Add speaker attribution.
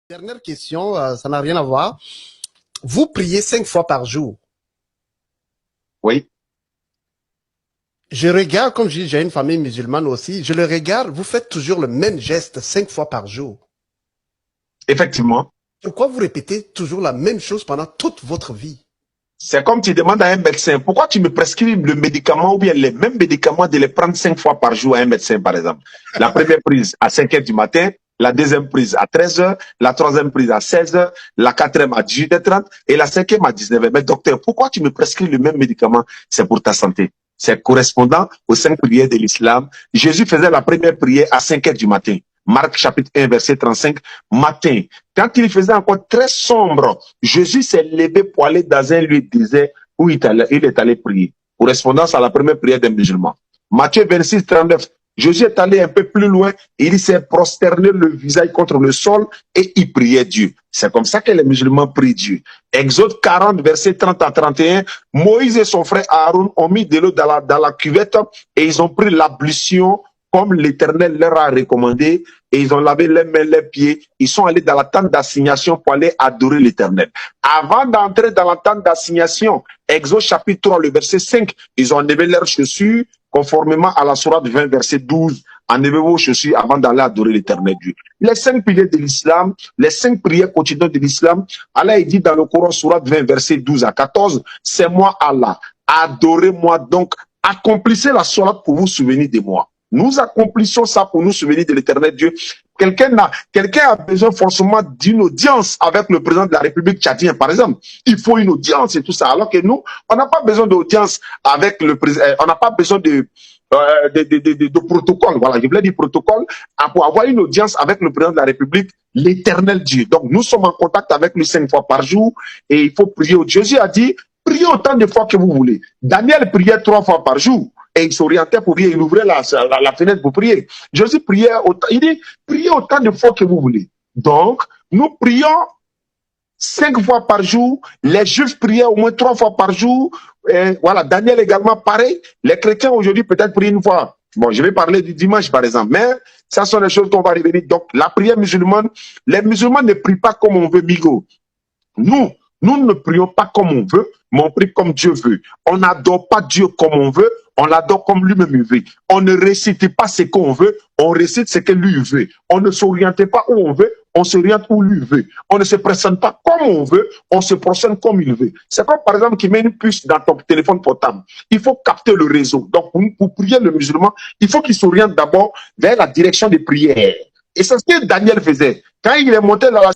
Speaker 1: Dernière question, ça n'a rien à voir. Vous priez 5 fois par jour.
Speaker 2: Oui,
Speaker 1: Je regarde, comme je dis, j'ai une famille musulmane aussi, je le regarde, vous faites toujours le même geste 5 fois par jour.
Speaker 2: effectivement.
Speaker 1: Pourquoi vous répétez toujours la même chose pendant toute votre vie?
Speaker 2: C'est comme tu demandes à un médecin, pourquoi tu me prescris le médicament ou bien les mêmes médicaments de les prendre 5 fois par jour à un médecin, par exemple. La première prise à 5 heures du matin, la deuxième prise à 13 heures, la troisième prise à 16 heures, la quatrième à 18h30 et la cinquième à 19 heures. Mais docteur, pourquoi tu me prescris le même médicament? C'est pour ta santé. C'est correspondant aux 5 prières de l'islam. Jésus faisait la première prière à 5 heures du matin. Marc chapitre 1, verset 35, matin. Quand il faisait encore très sombre, Jésus s'est levé pour aller dans un lieu désert où il est allé prier. Correspondance à la première prière des musulmans. Matthieu 26, 39. Jésus est allé un peu plus loin et il s'est prosterné le visage contre le sol et il priait Dieu. C'est comme ça que les musulmans prient Dieu. Exode 40, verset 30 à 31. Moïse et son frère Aaron ont mis de l'eau dans la cuvette et ils ont pris l'ablution comme l'Éternel leur a recommandé, et ils ont lavé les mains, les pieds, ils sont allés dans la tente d'assignation pour aller adorer l'Éternel. Avant d'entrer dans la tente d'assignation, Exode chapitre 3, le verset 5, ils ont enlevé leurs chaussures, conformément à la sourate 20, verset 12, enlevez vos chaussures avant d'aller adorer l'Éternel Dieu. Les 5 piliers de l'islam, les 5 prières quotidiennes de l'islam, Allah dit dans le Coran, sourate 20, verset 12 à 14, c'est moi Allah, adorez-moi donc, accomplissez la sourate pour vous souvenir de moi. Nous accomplissons ça pour nous souvenir de l'Éternel Dieu. Quelqu'un a besoin forcément d'une audience avec le président de la République tchadien, par exemple. Il faut une audience et tout ça. Alors que nous, on n'a pas besoin d'audience avec le président. On n'a pas besoin de protocole. Voilà, je voulais dire protocole pour avoir une audience avec le président de la République, l'Éternel Dieu. Donc, nous sommes en contact avec lui 5 fois par jour et il faut prier. Jésus a dit, priez autant de fois que vous voulez. Daniel priait 3 fois par jour. Et il s'orientait pour prier, il ouvrait la fenêtre pour prier. Jésus priait autant, il dit, priez autant de fois que vous voulez. Donc, nous prions 5 fois par jour. Les Juifs priaient au moins 3 fois par jour. Et voilà, Daniel également, pareil. Les chrétiens aujourd'hui peut-être prient une fois. Bon, je vais parler du dimanche par exemple, mais ça sont les choses qu'on va revenir. Donc, la prière musulmane, les musulmans ne prient pas comme on veut, Migo. Nous ne prions pas comme on veut, mais on prie comme Dieu veut. On n'adore pas Dieu comme on veut, on l'adore comme lui-même veut. On ne récite pas ce qu'on veut, on récite ce que lui veut. On ne s'oriente pas où on veut, on s'oriente où lui veut. On ne se présente pas comme on veut, on se présente comme il veut. C'est comme par exemple qui met une puce dans ton téléphone portable. Il faut capter le réseau. Donc pour prier le musulman, il faut qu'il s'oriente d'abord vers la direction des prières. Et c'est ce que Daniel faisait. Quand il est monté dans la